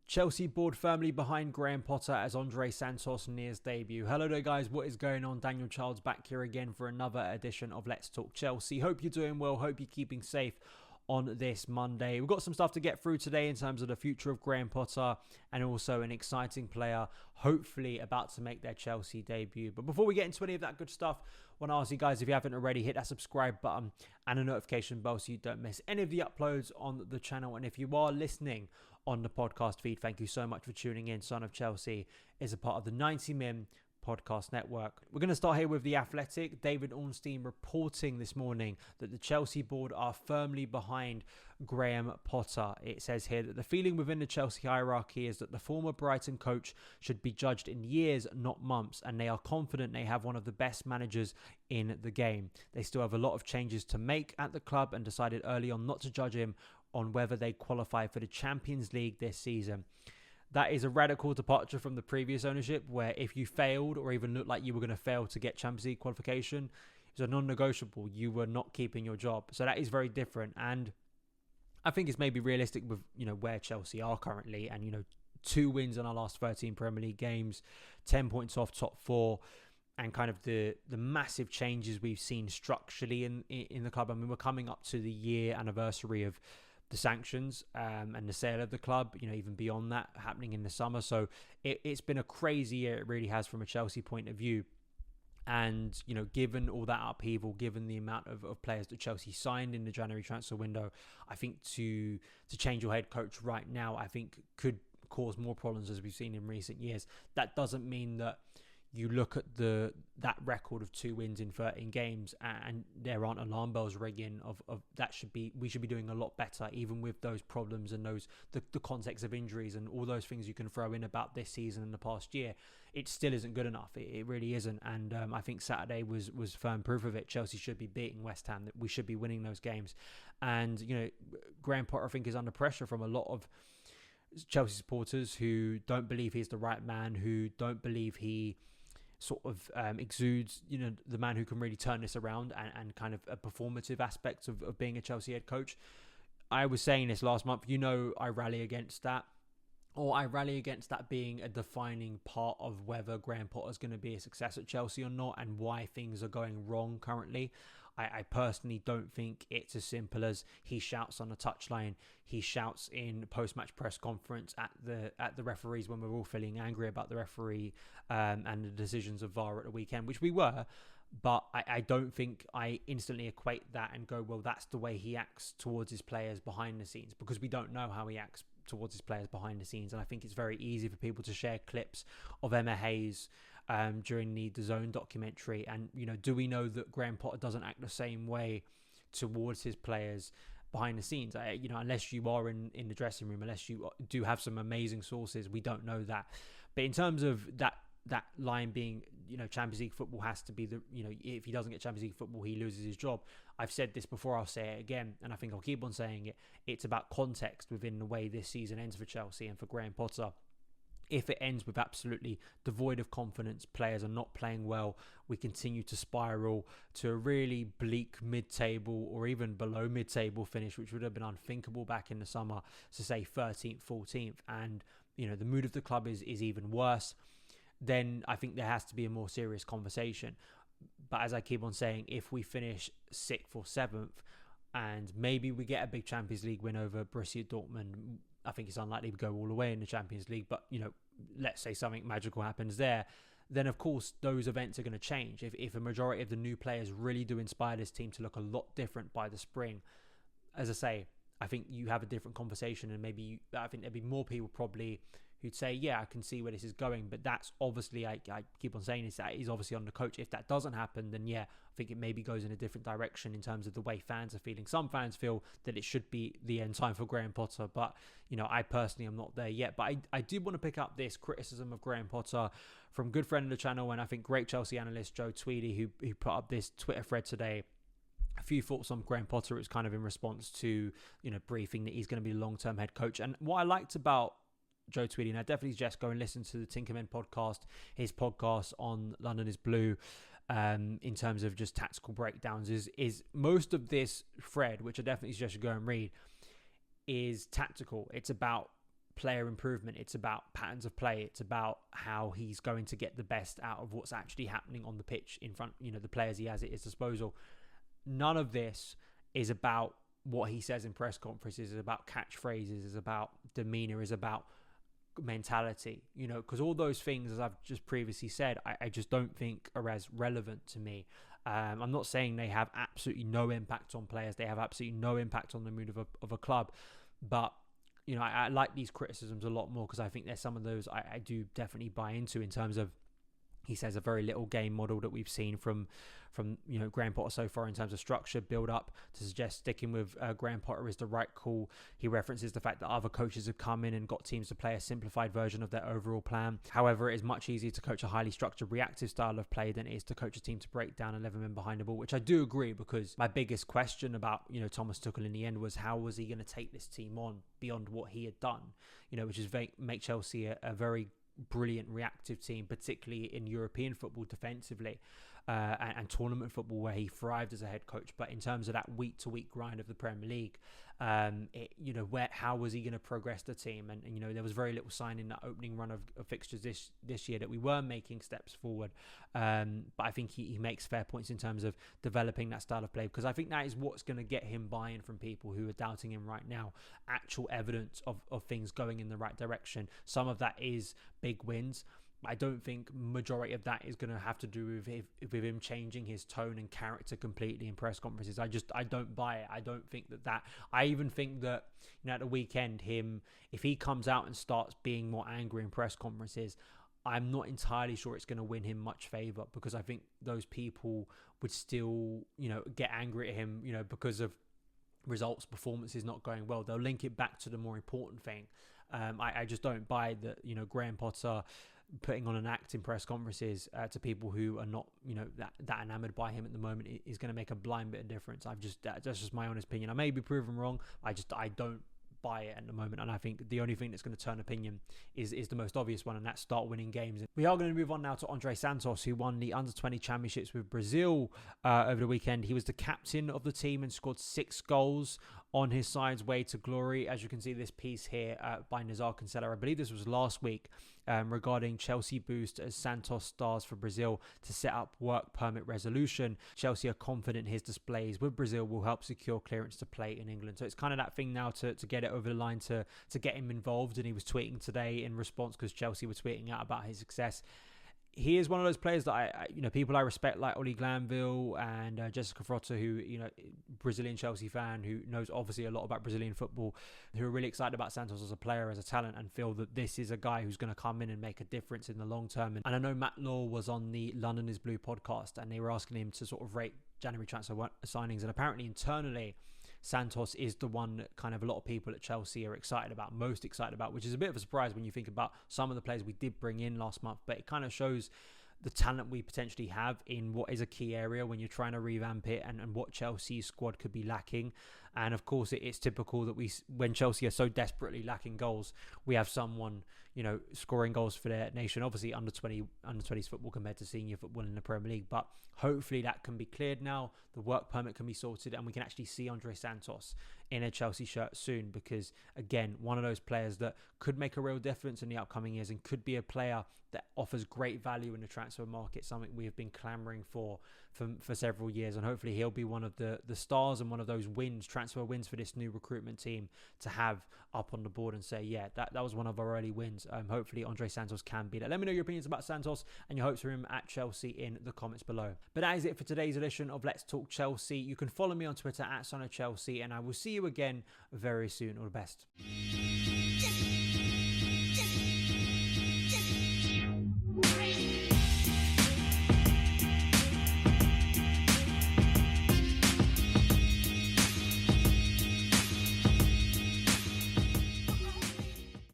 Chelsea board firmly behind Graham Potter as Andrey Santos nears debut. Hello there guys, what is going on? Daniel Childs back here again for another edition of Let's Talk Chelsea. Hope you're doing well, hope you're keeping safe on this Monday. We've got some stuff to get through today in terms of the future of Graham Potter and also an exciting player hopefully about to make their Chelsea debut. But before we get into any of that good stuff, I want to ask you guys, if you haven't already, hit that subscribe button and a notification bell so you don't miss any of the uploads on the channel. And if you are listening on the podcast feed, thank you so much for tuning in. Son of Chelsea is a part of the 90 Min podcast network. We're going to start here with The Athletic. David Ornstein reporting this morning that the Chelsea board are firmly behind Graham Potter. It says here that the feeling within the Chelsea hierarchy is that the former Brighton coach should be judged in years, not months, and they are confident they have one of the best managers in the game. They still have a lot of changes to make at the club and decided early on not to judge him on whether they qualify for the Champions League this season. That is a radical departure from the previous ownership, where if you failed or even looked like you were going to fail to get Champions League qualification, it's a non-negotiable. You were not keeping your job. So that is very different. And I think it's maybe realistic with, where Chelsea are currently and, 2 wins in our last 13 Premier League games, 10 points off top 4, and kind of the massive changes we've seen structurally in the club. I mean, we're coming up to the year anniversary of the sanctions and the sale of the club, even beyond that happening in the summer. So it's been a crazy year. It really has from a Chelsea point of view. And, given all that upheaval, given the amount of players that Chelsea signed in the January transfer window, I think to change your head coach right now, I think could cause more problems as we've seen in recent years. That doesn't mean that you look at that record of 2 wins in 13 games and there aren't alarm bells ringing of that we should be doing a lot better, even with those problems and the context of injuries and all those things you can throw in about this season and the past year. It still isn't good enough. It really isn't. And I think Saturday was firm proof of it. Chelsea should be beating West Ham, that we should be winning those games. And, Graham Potter, I think, is under pressure from a lot of Chelsea supporters who don't believe he's the right man, who don't believe he sort of exudes, the man who can really turn this around and kind of a performative aspect of being a Chelsea head coach. I was saying this last month, I rally against that. Or I rally against that being a defining part of whether Graham Potter is going to be a success at Chelsea or not, and why things are going wrong currently. I personally don't think it's as simple as he shouts on the touchline, he shouts in post-match press conference at the referees when we're all feeling angry about the referee and the decisions of VAR at the weekend, which we were. But I don't think I instantly equate that and go, well, that's the way he acts towards his players behind the scenes, because we don't know how he acts towards his players behind the scenes. And I think it's very easy for people to share clips of Emma Hayes during the DAZN documentary. And, do we know that Graham Potter doesn't act the same way towards his players behind the scenes? Unless you are in the dressing room, unless you do have some amazing sources, we don't know that. But in terms of that line being, Champions League football has to be if he doesn't get Champions League football, he loses his job. I've said this before, I'll say it again, and I think I'll keep on saying it. It's about context within the way this season ends for Chelsea and for Graham Potter. If it ends with absolutely devoid of confidence, players are not playing well, we continue to spiral to a really bleak mid-table or even below mid-table finish, which would have been unthinkable back in the summer, to say 13th, 14th, and the mood of the club is even worse, then I think there has to be a more serious conversation. But as I keep on saying, if we finish 6th or 7th and maybe we get a big Champions League win over Borussia Dortmund, I think it's unlikely to go all the way in the Champions League, but let's say something magical happens there, then of course those events are going to change. If a majority of the new players really do inspire this team to look a lot different by the spring, as I say, I think you have a different conversation, and I think there'd be more people probably who'd say, yeah, I can see where this is going. But that's obviously, I keep on saying this, that is obviously on the coach. If that doesn't happen, then yeah, I think it maybe goes in a different direction in terms of the way fans are feeling. Some fans feel that it should be the end time for Graham Potter, but I personally am not there yet. But I do want to pick up this criticism of Graham Potter from good friend of the channel, and I think great Chelsea analyst Joe Tweedy, who put up this Twitter thread today. A few thoughts on Graham Potter. It was kind of in response to, briefing that he's going to be a long-term head coach. And what I liked about Joe Tweedy, and I definitely suggest go and listen to the Tinkerman podcast, his podcast on London is Blue, in terms of just tactical breakdowns, is most of this thread, which I definitely suggest you go and read, is tactical. It's about player improvement. It's about patterns of play. It's about how he's going to get the best out of what's actually happening on the pitch in front, the players he has at his disposal. None of this is about what he says in press conferences, is about catchphrases, is about demeanor, is about mentality, because all those things, as I've just previously said, I just don't think are as relevant to me. I'm not saying they have absolutely no impact on players. They have absolutely no impact on the mood of a club. But, I like these criticisms a lot more because I think there's some of those I do definitely buy into, in terms of, he says, a very little game model that we've seen from Graham Potter so far in terms of structure, build up, to suggest sticking with Graham Potter is the right call. He references the fact that other coaches have come in and got teams to play a simplified version of their overall plan. However, it is much easier to coach a highly structured reactive style of play than it is to coach a team to break down 11 men behind the ball, which I do agree, because my biggest question about Thomas Tuchel in the end was, how was he going to take this team on beyond what he had done, which is make Chelsea a very brilliant reactive team, particularly in European football defensively, and tournament football, where he thrived as a head coach. But in terms of that week-to-week grind of the Premier League, how was he going to progress the team? And there was very little sign in that opening run of fixtures this year that we were making steps forward. But I think he makes fair points in terms of developing that style of play, because I think that is what's going to get him buy-in from people who are doubting him right now. Actual evidence of things going in the right direction. Some of that is big wins. I don't think majority of that is going to have to do with him changing his tone and character completely in press conferences. I don't buy it. I don't think that I even think that at the weekend, if he comes out and starts being more angry in press conferences, I'm not entirely sure it's going to win him much favour, because I think those people would still get angry at him because of results, performances not going well. They'll link it back to the more important thing. I just don't buy that Graham Potter putting on an act in press conferences to people who are not that enamored by him at the moment is going to make a blind bit of difference. That's just my honest opinion. I may be proven wrong. I don't buy it at the moment, and I think the only thing that's going to turn opinion is the most obvious one, and that's start winning games. We are going to move on now to Andrey Santos, who won the under-20 championships with Brazil over the weekend. He was the captain of the team and scored 6 goals on his side's way to glory. As you can see, this piece here by Nazar Cancela, I believe this was last week, regarding Chelsea boost as Santos stars for Brazil to set up work permit resolution. Chelsea are confident his displays with Brazil will help secure clearance to play in England. So it's kind of that thing now to get it over the line, to get him involved. And he was tweeting today in response, because Chelsea were tweeting out about his success. He is one of those players that people I respect, like Oli Glanville and Jessica Frotta, who, Brazilian Chelsea fan who knows obviously a lot about Brazilian football, who are really excited about Santos as a player, as a talent, and feel that this is a guy who's going to come in and make a difference in the long term. And I know Matt Law was on the London is Blue podcast, and they were asking him to sort of rate January transfer signings, and apparently internally, Santos is the one that kind of a lot of people at Chelsea are most excited about, which is a bit of a surprise when you think about some of the players we did bring in last month. But it kind of shows the talent we potentially have in what is a key area when you're trying to revamp it, and what Chelsea's squad could be lacking. And of course, it's typical that when Chelsea are so desperately lacking goals, we have someone, scoring goals for their nation. Obviously, under 20s football compared to senior football in the Premier League. But hopefully that can be cleared now. The work permit can be sorted, and we can actually see Andrey Santos in a Chelsea shirt soon, because again, one of those players that could make a real difference in the upcoming years, and could be a player that offers great value in the transfer market, something we have been clamoring for several years. And hopefully he'll be one of the stars and one of those transfer wins for this new recruitment team to have up on the board and say, yeah, that was one of our early wins. Hopefully Andrey Santos can be that. Let me know your opinions about Santos and your hopes for him at Chelsea in the comments below. But that is it for today's edition of Let's Talk Chelsea. You can follow me on Twitter at SonOfChelsea, and I will see you again very soon. All the best.